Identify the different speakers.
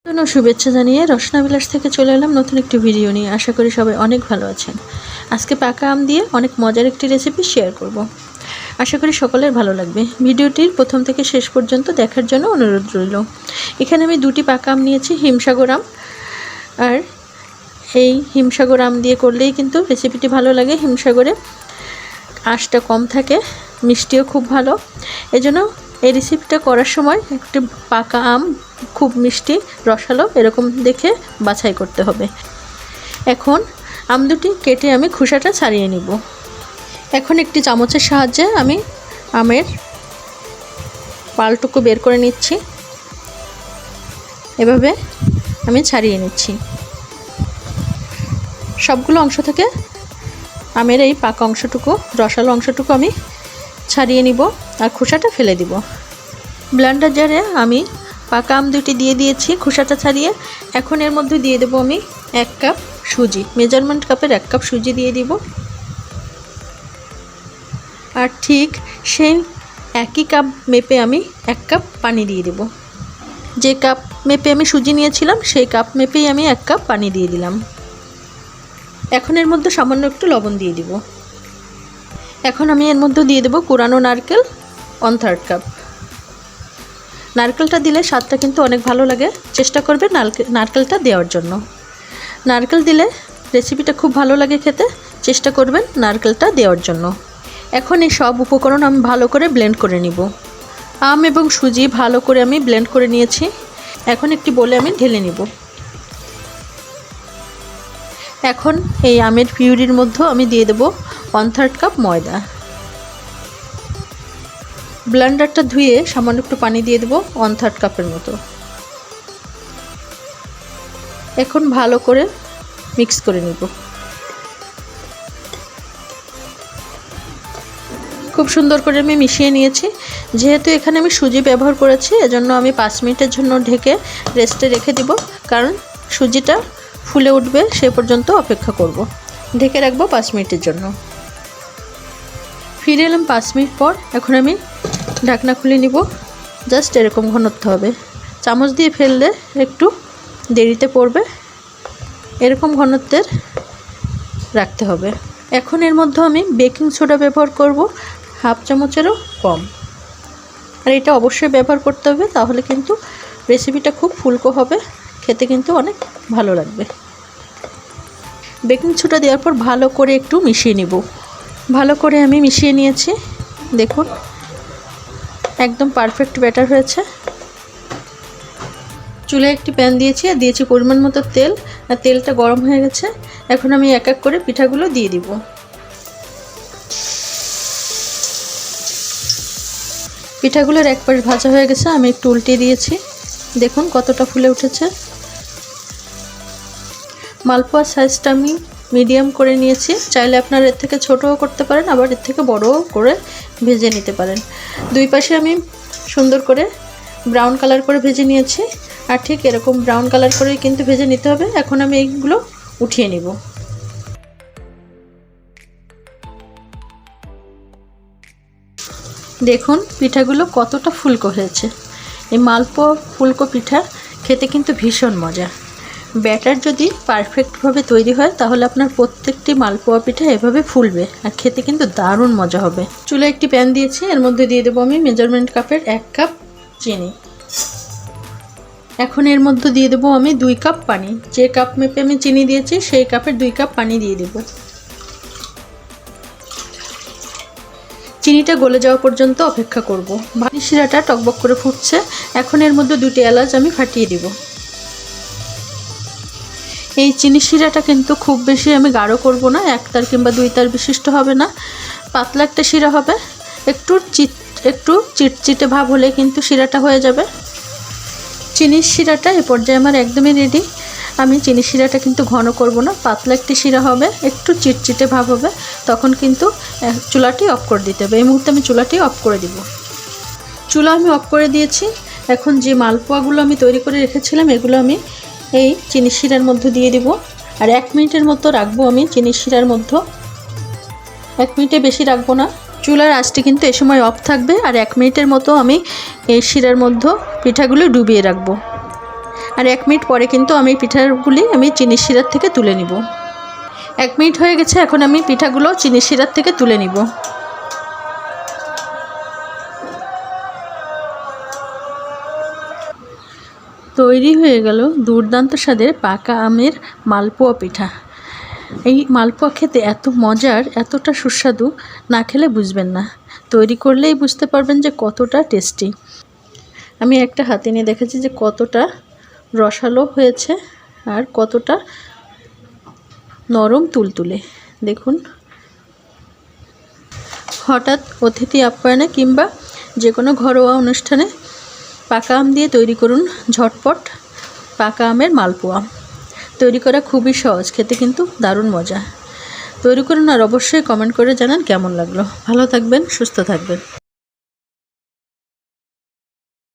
Speaker 1: শুভেচ্ছা জানিয়ে রসনা বিলাস থেকে চলে এলাম নতুন একটি ভিডিও নিয়ে। আশা করি সবাই অনেক ভালো আছেন। আজকে পাকা আম দিয়ে অনেক মজার একটি রেসিপি শেয়ার করব। আশা করি সকলের ভালো লাগবে। ভিডিওটির প্রথম থেকে শেষ পর্যন্ত দেখার জন্য অনুরোধ রইল। এখানে আমি দুটি পাকা আম নিয়েছি, হিমসাগর আম। আর এই হিমসাগর আম দিয়ে করলেই কিন্তু রেসিপিটি ভালো লাগে। হিমসাগরে আঁশটা কম থাকে, মিষ্টিও খুব ভালো। এজন্য এই রেসিপিটা করার সময় একটি পাকা আম খুব মিষ্টি রসালো এরকম দেখে বাছাই করতে হবে। এখন আম দুটি কেটে আমি খোসাটা ছাড়িয়ে নিব। এখন একটি চামচের সাহায্যে আমি আমের পালটুকু বের করে নিচ্ছি। এভাবে আমি ছাড়িয়ে নিচ্ছি। সবগুলো অংশ থেকে আমের এই পাকা অংশটুকু, রসালো অংশটুকু আমি ছাড়িয়ে নিব আর খোসাটা ফেলে দিব। ব্লেন্ডার জারে আমি পাকা আম দুটি দিয়ে দিয়েছি খোসাটা ছাড়িয়ে। এখন এর মধ্যে দিয়ে দেবো আমি 1 কাপ সুজি, মেজারমেন্ট কাপের 1 কাপ সুজি দিয়ে দিব। আর ঠিক সেই একই কাপ মেপে আমি 1 কাপ পানি দিয়ে দেব। যে কাপ মেপে আমি সুজি নিয়েছিলাম সেই কাপ মেপেই আমি 1 কাপ পানি দিয়ে দিলাম। এখন এর মধ্যে সামান্য একটু লবণ দিয়ে দিব। এখন আমি এর মধ্যে দিয়ে দেব কোরানো নারকেল 1/3 কাপ। নারকেলটা দিলে স্বাদটা কিন্তু অনেক ভালো লাগে। চেষ্টা করবে নারকেলটা দেওয়ার জন্য। নারকেল দিলে রেসিপিটা খুব ভালো লাগে খেতে। চেষ্টা করবেন নারকেলটা দেওয়ার জন্য। এখন এই সব উপকরণ আমি ভালো করে ব্লেন্ড করে নিব। আম এবং সুজি ভালো করে আমি ব্লেন্ড করে নিয়েছি। এখন একটি বলে আমি ঢেলে নিব। এখন এই আমের পিউরির মধ্যে আমি দিয়ে দেব 1/3 কাপ ময়দা। ব্লেন্ডারটা ধুয়ে সামান্য একটু পানি দিয়ে দেব 1/3 কাপের মতো। এখন ভালো করে মিক্স করে নিব। খুব সুন্দর করে আমি মিশিয়ে নিয়েছি। যেহেতু এখানে আমি সুজি ব্যবহার করেছি এজন্য আমি 5 মিনিটের জন্য ঢেকে রেস্টে রেখে দিব, কারণ সুজিটা ফুলে উঠবে সে পর্যন্ত অপেক্ষা করব। ঢেকে রাখবো 5 মিনিটের জন্য। ফিরে এলাম 5 মিনিট পর। এখন আমি ঢাকনা খুলে নিব। জাস্ট এরকম ঘনত্ব হবে। চামচ দিয়ে ফেললে একটু দেরিতে পড়বে, এরকম ঘনত্বের রাখতে হবে। এখন এর মধ্যে আমি বেকিং সোডা ব্যবহার করব 1/2 চামচেরও কম। আর এটা অবশ্যই ব্যবহার করতে হবে, তাহলে কিন্তু রেসিপিটা খুব ফুলকো হবে, খেতে কিন্তু অনেক ভালো লাগবে। বেকিং সোডা দেওয়ার পর ভালো করে একটু মিশিয়ে নিব। ভালো করে আমি মিশিয়ে নিয়েছি। দেখুন একদম পারফেক্ট ব্যাটার হয়েছে। চুলায় একটি প্যান দিয়েছি আর দিয়েছি পরিমাণ মতো তেল। আর তেলটা গরম হয়ে গেছে। এখন আমি এক এক করে পিঠাগুলো দিয়ে দিব। পিঠাগুলোর এক পাশ ভাজা হয়ে গেছে, আমি একটু উল্টিয়ে দিয়েছি। দেখুন কতটা ফুলে উঠেছে। মালপোয়ার সাইজটা আমি মিডিয়াম করে নিয়েছি। চাইলে আপনারা এর থেকে ছোটও করতে পারেন, আবার এর থেকে বড়ও করে ভেজে নিতে পারেন। দুই পাশে আমি সুন্দর করে ব্রাউন কালার করে ভেজে নিয়েছি। আর ঠিক এরকম ব্রাউন কালার করেই কিন্তু ভেজে নিতে হবে। এখন আমি এইগুলো উঠিয়ে নিব। দেখুন পিঠাগুলো কতটা ফুলকো হয়েছে। এই মালপোয়া ফুলকো পিঠা খেতে কিন্তু ভীষণ মজা। ব্যাটার যদি পারফেক্টভাবে তৈরি হয় তাহলে আপনার প্রত্যেকটি মালপোয়া পিঠা এভাবে ফুলবে আর খেতে কিন্তু দারুণ মজা হবে। চুলায় একটি প্যান দিয়েছি, এর মধ্যে দিয়ে দেবো আমি মেজারমেন্ট কাপের 1 কাপ চিনি। এখন এর মধ্যে দিয়ে দেবো আমি 2 কাপ পানি। যে কাপ মেপে আমি চিনি দিয়েছি সেই কাপের 2 কাপ পানি দিয়ে দেব। চিনিটা গলে যাওয়া পর্যন্ত অপেক্ষা করব। ভানি শিরাটা টকবক করে ফুটছে। এখন এর মধ্যে 2টি এলাচ আমি ফাটিয়ে দিব। এই চিনি শিরাটা কিন্তু খুব বেশি আমি গাঢ় করব না, 1 তার কিংবা 2 তার বিশিষ্ট হবে না। পাতলা একটা শিরা হবে। একটু চিটচিটে ভাব হলে কিন্তু শিরাটা হয়ে যাবে। চিনির শিরাটা এই পর্যায়ে আমার একদমই রেডি। আমি চিনির শিরাটা কিন্তু ঘন করব না, পাতলা একটি শিরা হবে, একটু চিটচিটে ভাব হবে। তখন কিন্তু চুলাটি অফ করে দিতে হবে। এই মুহূর্তে আমি চুলাটি অফ করে দিব। চুলা আমি অফ করে দিয়েছি। এখন যে মালপোয়াগুলো আমি তৈরি করে রেখেছিলাম এগুলো আমি এই চিনির শিরার মধ্যে দিয়ে দিব। আর 1 মিনিটের মতো রাখবো আমি চিনির শিরার মধ্যে। 1 মিনিটে বেশি রাখবো না। চুলার আঁচটি কিন্তু এই সময় অফ থাকবে। আর 1 মিনিটের মতো আমি এই শিরার মধ্যে পিঠাগুলো ডুবিয়ে রাখবো। আর 1 মিনিট পরে কিন্তু আমি পিঠাগুলি চিনির শিরার থেকে তুলে নিব। 1 মিনিট হয়ে গেছে, এখন আমি পিঠাগুলো চিনির শিরার থেকে তুলে নিব। তৈরি হয়ে গেল দুর্দান্ত স্বাদের পাকা আমের মালপোয়া পিঠা। এই মালপোয়া খেতে এত মজার, এতটা সুস্বাদু, না খেলে বুঝবেন না। তৈরি করলেই বুঝতে পারবেন যে কতটা টেস্টি। আমি একটা হাতে নিয়ে দেখাচ্ছি যে কতটা রসালো হয়েছে আর কতটা নরম তুলতুলে। দেখুন, হঠাৎ অতিথি আপ্যায়নে কিংবা যে কোনো ঘরোয়া অনুষ্ঠানে পাকা আম দিয়ে তৈরি করুন ঝটপট পাকা আমের মালপোয়া। তৈরি করা খুবই সহজ, খেতে কিন্তু দারুণ মজা। তৈরি করুন আর অবশ্যই কমেন্ট করে জানান কেমন লাগলো। ভালো থাকবেন, সুস্থ থাকবেন।